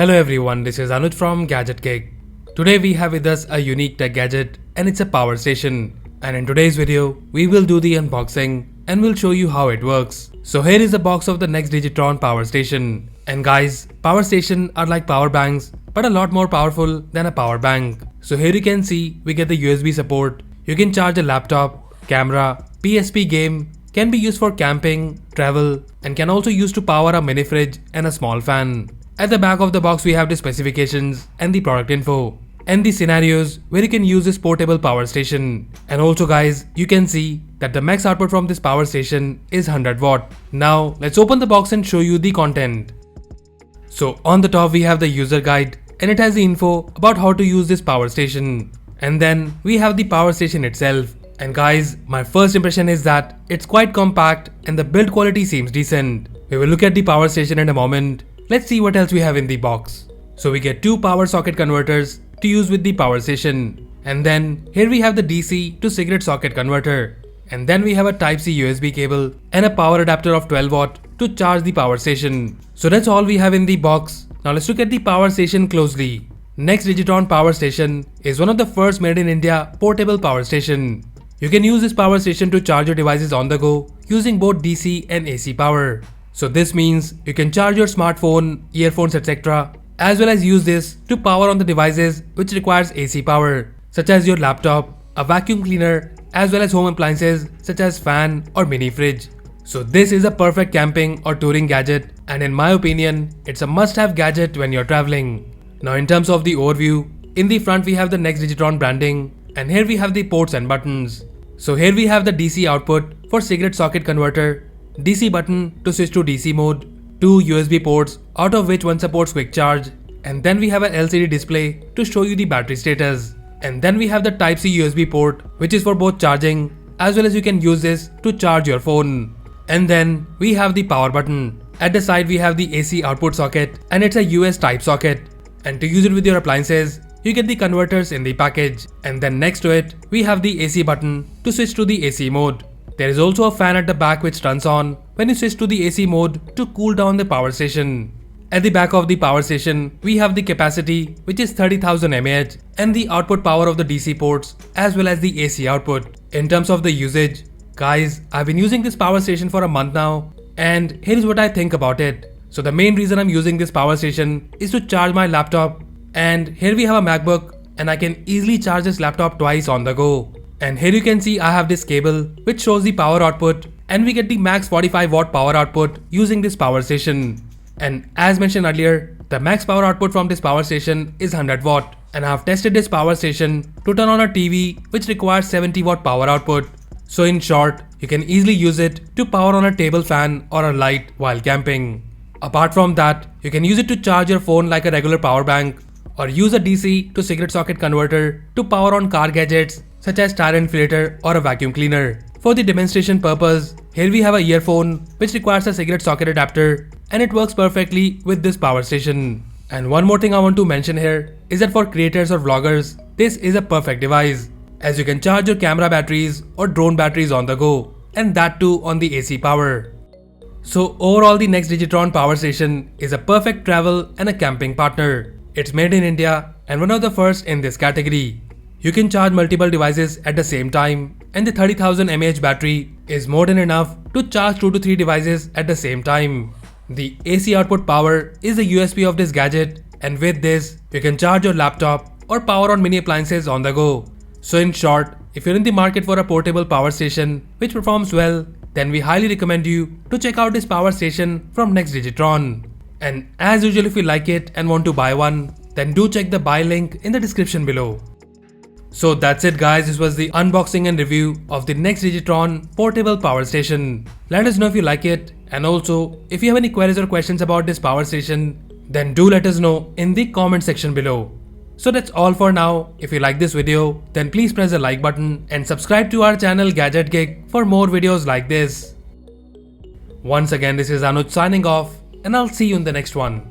Hello everyone, this is Anuj from gadgetgig. Today we have with us a unique tech gadget and it's a power station. And in today's video, we will do the unboxing and we'll show you how it works. So here is the box of the Nexdigitron power station. And guys, power station are like power banks but a lot more powerful than a power bank. So here you can see we get the USB support. You can charge a laptop, camera, PSP game, can be used for camping, travel, and can also use to power a mini fridge and a small fan. At the back of the box we have the specifications and the product info and the scenarios where you can use this portable power station. And also guys, you can see that the max output from this power station is 100 watt. Now let's open the box and show you the content. So on the top we have the user guide and it has the info about how to use this power station. And then we have the power station itself. And guys, my first impression is that it's quite compact and the build quality seems decent. We will look at the power station in a moment. Let's see what else we have in the box. So we get two power socket converters to use with the power station. And then here we have the DC to cigarette socket converter. And then we have a Type-C USB cable and a power adapter of 12 watt to charge the power station. So that's all we have in the box. Now let's look at the power station closely. Nexdigitron power station is one of the first made in India portable power station. You can use this power station to charge your devices on the go using both DC and AC power. So this means you can charge your smartphone, earphones, etc. as well as use this to power on the devices which requires AC power, such as your laptop, a vacuum cleaner, as well as home appliances such as fan or mini fridge. So this is a perfect camping or touring gadget, and in my opinion, it's a must-have gadget when you're traveling. Now in terms of the overview, in the front we have the Nexdigitron branding, and here we have the ports and buttons. So here we have the DC output for cigarette socket converter, DC button to switch to DC mode, two USB ports out of which one supports quick charge, and then we have an LCD display to show you the battery status. And then we have the Type-C USB port which is for both charging as well as you can use this to charge your phone. And then we have the power button. At the side we have the AC output socket and it's a US type socket. And to use it with your appliances, you get the converters in the package. And then next to it, we have the AC button to switch to the AC mode. There is also a fan at the back which turns on when you switch to the AC mode to cool down the power station. At the back of the power station, we have the capacity which is 30,000 mAh and the output power of the DC ports as well as the AC output. In terms of the usage, guys, I've been using this power station for a month now and here is what I think about it. So the main reason I'm using this power station is to charge my laptop, and here we have a MacBook and I can easily charge this laptop twice on the go. And here you can see I have this cable which shows the power output and we get the max 45 watt power output using this power station. And as mentioned earlier, the max power output from this power station is 100 watt, and I have tested this power station to turn on a TV which requires 70 watt power output. So in short, you can easily use it to power on a table fan or a light while camping. Apart from that, you can use it to charge your phone like a regular power bank, or use a DC to cigarette socket converter to power on car gadgets such as tire inflator or a vacuum cleaner. For the demonstration purpose, here we have a earphone which requires a cigarette socket adapter and it works perfectly with this power station. And one more thing I want to mention here is that for creators or vloggers, this is a perfect device, as you can charge your camera batteries or drone batteries on the go, and that too on the AC power. So overall, the Nexdigitron power station is a perfect travel and a camping partner. It's made in India and one of the first in this category. You can charge multiple devices at the same time, and the 30,000 mAh battery is more than enough to charge 2 to 3 devices at the same time. The AC output power is the USP of this gadget, and with this, you can charge your laptop or power on mini appliances on the go. So in short, if you're in the market for a portable power station which performs well, then we highly recommend you to check out this power station from Nexdigitron. And as usual, if you like it and want to buy one, then do check the buy link in the description below. So that's it guys, this was the unboxing and review of the Nexdigitron portable power station. Let us know if you like it, and also if you have any queries or questions about this power station, then do let us know in the comment section below. So that's all for now. If you like this video, then please press the like button and subscribe to our channel gadgetgig for more videos like this. Once again, this is Anuj signing off, and I'll see you in the next one.